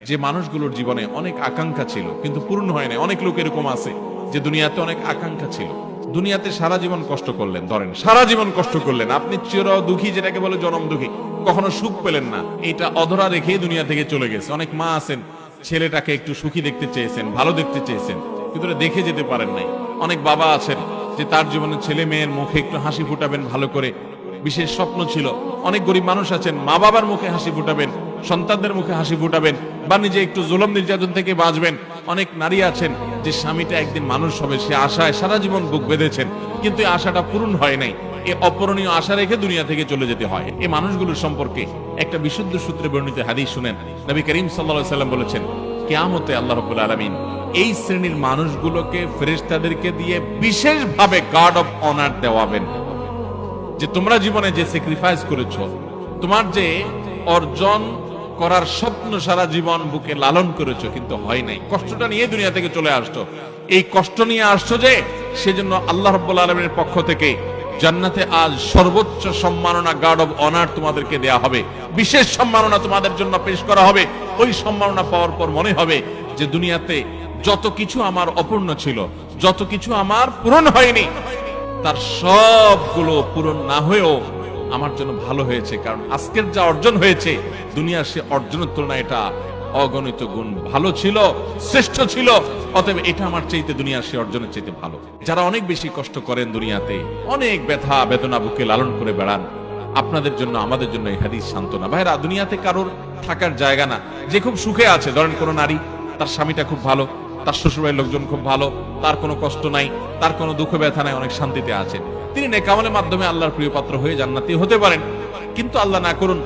যে মানুষগুলোর জীবনে অনেক আকাঙ্ক্ষা ছিল কিন্তু পূর্ণ হয় না। অনেক লোক এরকম আছে যে দুনিয়াতে অনেক আকাঙ্ক্ষা ছিল, দুনিয়াতে সারা জীবন কষ্ট করলেন, ধরেন সারা জীবন কষ্ট করলেন, আপনি চির দুঃখী, যেটাকে বলে জনম দুঃখী, কখনো সুখ পেলেন না, এটা অধরা রেখে দুনিয়া থেকে চলে গেছে। অনেক মা আছেন ছেলেটাকে একটু সুখী দেখতে চেয়েছেন, ভালো দেখতে চেয়েছেন, কিন্তু দেখে যেতে পারেন নাই। অনেক বাবা আছেন যে তার জীবনে ছেলে মেয়ের মুখে একটু হাসি ফুটাবেন ভালো করে, বিশেষ স্বপ্ন ছিল। অনেক গরিব মানুষ আছেন মা বাবার মুখে হাসি ফুটাবেন, সন্তানদের মুখে হাসি ফুটাবেন, বা নিজে একটু জুলুম নির্যাতন থেকে বাঁচবেন। অনেক নারী আছেন যে স্বামীটা একদিন মানুষ হবে, সে আশায় সারা জীবন বুক বেঁধেছেন, কিন্তু এই আশাটা পূরণ হয় নাই। এই অপূরণীয় আশা রেখে দুনিয়া থেকে চলে যেতে হয়। এই মানুষগুলোর সম্পর্কে একটা বিশুদ্ধ সূত্রে বর্ণিত হাদিস শুনেন। নবী করিম সাল্লাল্লাহু আলাইহি সাল্লাম বলেছেন, কিয়ামতে আল্লাহ রাব্বুল আলামিন এই শ্রেণীর মানুষগুলোকে ফেরেশতাদেরকে দিয়ে বিশেষভাবে গার্ড অফ অনার দেওয়াবেন, যে তোমরা জীবনে যে স্যাক্রিফাইস করেছো, তোমার যে অর্জন করার স্বপ্ন সারা জীবন বুকে লালন করেছো কিন্তু হয় নাই, কষ্টটা নিয়ে দুনিয়া থেকে চলে আসছো, এই কষ্ট নিয়ে আসছো যে সেজন্য আল্লাহ রাব্বুল আলামিনের পক্ষ থেকে জান্নাতে আজ সর্বোচ্চ সম্মাননা গার্ড অফ অনার তোমাদেরকে দেয়া হবে, বিশেষ সম্মাননা তোমাদের জন্য পেশ করা হবে। ওই সম্মাননা পাওয়ার পর মনে হবে যে দুনিয়াতে যত কিছু আমার অপূর্ণ ছিল, যত কিছু আমার পূরণ হয়নি, তার সবগুলো পূরণ না হয়েও আমার জন্য ভালো হয়েছে, কারণ আজকের যা অর্জন হয়েছে দুনিয়ার সে অর্জনের তুলনায় এটা অগণিত গুণ ভালো ছিল, শ্রেষ্ঠ ছিল। অতএব এটা আমার চাইতে দুনিয়ার সে অর্জনের চাইতে ভালো। যারা অনেক বেশি কষ্ট করেন দুনিয়াতে, অনেক ব্যথা বেদনা বুকে লালন করে বেড়ান, আপনাদের জন্য আমাদের জন্য এই হাদিস সান্ত্বনা। ভাইরা, দুনিয়াতে কারোর থাকার জায়গা না। যে খুব সুখে আছে, ধরেন কোন নারী, তার স্বামীটা খুব ভালো, তার শ্বশুরবাড়ির লোকজন খুব ভালো, তার কোনো কষ্ট নাই, তার কোনো দুঃখ ব্যথা নাই, অনেক শান্তিতে আছেন, তিনি নেক আমলের মাধ্যমে আল্লাহর প্রিয় পাত্র হয়ে জান্নাতি হতে পারেন। কিন্তু আল্লাহ না করুন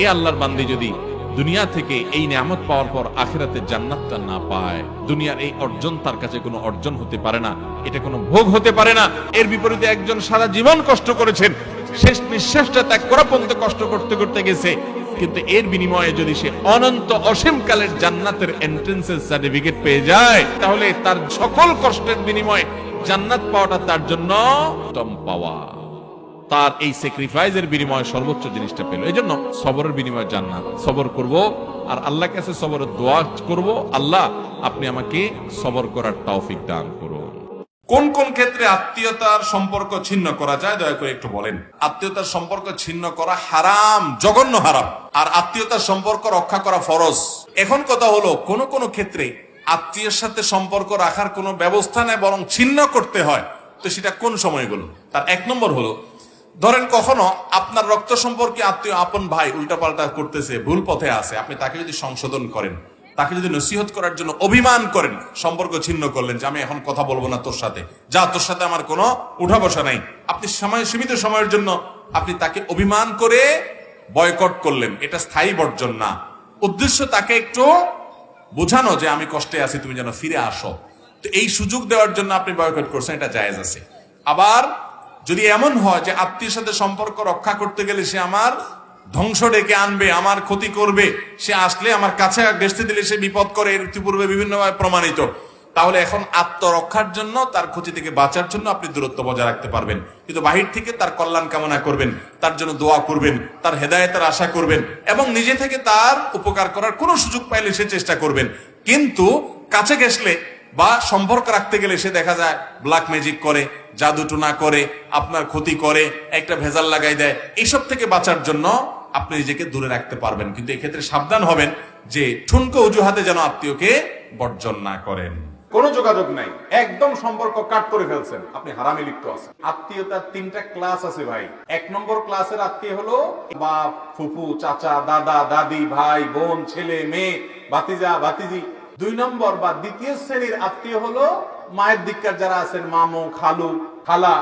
এই আল্লাহর বান্দি যদি দুনিয়া থেকে এই নিয়ামত পাওয়ার পর আখিরাতে জান্নাতটা না পায়, দুনিয়ার এই অর্জন তার কাছে কোনো অর্জন হতে পারে না, এটা কোনো ভোগ হতে পারে না। এর বিপরীতে একজন সারা জীবন কষ্ট করেছেন, শেষ নিঃশ্বাসটা ত্যাগ করা পর্যন্ত কষ্ট করতে করতে গেছে, কিন্তু এর বিনিময়ে যদি সে অনন্ত অসীম কালের জান্নাতের এন্ট্রান্সের সার্টিফিকেট পেয়ে যায়, তাহলে তার সকল কষ্টের বিনিময়ে জান্নাত পাওয়াটা তার জন্য উত্তম পাওয়া। তার এই স্যাক্রিফাইসের বিনিময়ে সর্বোচ্চ জিনিসটা পেল। এই জন্য সবরের বিনিময়ে জান্নাত। সবর করব আর আল্লাহর কাছে সবরের দোয়া করব, আল্লাহ আপনি আমাকে সবর করার তৌফিক দান করুন। কোন কোন ক্ষেত্রে আত্মীয়তার সম্পর্ক ছিন্ন করা যায় দয়া করে একটু বলেন। আত্মীয়তার সম্পর্ক ছিন্ন করা হারাম, জঘন্য হারাম, আর আত্মীয়তার সম্পর্ক রক্ষা করা ফরজ। এখন কথা হলো, কোন কোন ক্ষেত্রে আত্মীয়ের সাথে সম্পর্ক রাখার কোনো ব্যবস্থা নেই, বরং ছিন্ন করতে হয়। তো সেটা কোন সময়গুলো? তার এক নম্বর হলো, ধরেন কখনো আপনার রক্ত সম্পর্কে আত্মীয়, আপন ভাই উল্টাপাল্টা করতেছে, ভুল পথে আছে, আপনি তাকে যদি সংশোধন করেন, তাকে যদি নসিহত করার জন্য অভিমান করেন, সম্পর্ক ছিন্ন করলেন যে আমি এখন কথা বলবো না তোর সাথে, যা তোর সাথে আমার কোনো উঠা বসা নাই, আপনি সময় সীমিত সময়ের জন্য আপনি তাকে অভিমান করে বয়কট করলেন, এটা স্থায়ী বর্জন না। উদ্দেশ্য তাকে একটু বোঝানো যে আমি কষ্টে আছি, তুমি যেন ফিরে আসো। তো এই সুযোগ দেওয়ার জন্য আপনি বয়কট করছেন, এটা জায়েজ আছে। আবার যদি এমন হয় যে আত্মীয়ের সাথে সম্পর্ক রক্ষা করতে গেলে সে আমার ধ্বংস ডেকে আনবে, আমার ক্ষতি করবে, সে আসলে আমার কাছে ঘেঁষতে দিলে সে বিপদ করে, এর ইতিপূর্বে বিভিন্নভাবে প্রমাণিত, তাহলে এখন আত্মরক্ষার জন্য, তার ক্ষতি থেকে বাঁচার জন্য আপনি দূরত্ব বজায় রাখতে পারবেন, কিন্তু বাহির থেকে তার কল্যাণ কামনা করবেন, তার জন্য দোয়া করবেন, তার হেদায়েতের আশা করবেন, এবং নিজে থেকে তার উপকার করার কোনো সুযোগ পাইলে সে চেষ্টা করবেন। কিন্তু কাছে ঘেঁষলে বা সম্পর্ক রাখতে গেলে সে দেখা যায় ব্ল্যাক ম্যাজিক করে, জাদু টুনা করে, আপনার ক্ষতি করে, একটা ভেজাল লাগাই দেয়। এইসব থেকে বাঁচার জন্য আপনি নিজেকে দূরে রাখতে পারবেন, কিন্তু এক্ষেত্রে সাবধান হবেন যে ঠুনকো অজুহাতে যেন আত্মীয়কে বর্জন না করেন। কোনো যোগাযোগ নাই, একদম সম্পর্ক কাট করে ফেলছেন, আপনি হারামে লিপ্ত আছেন। আত্মীয়তার তিনটা ক্লাস আছে ভাই। এক নম্বর ক্লাসের আত্মীয় হলো বাপ, ফুফু, চাচা, দাদা, দাদি, ভাই, বোন, ছেলে, মেয়ে, ভাতিজা, ভাতিজি। দুই নম্বর বা দ্বিতীয় শ্রেণীর আত্মীয় হলো মায়ের দিককার যারা আছেন, মামু, খালু, খালা,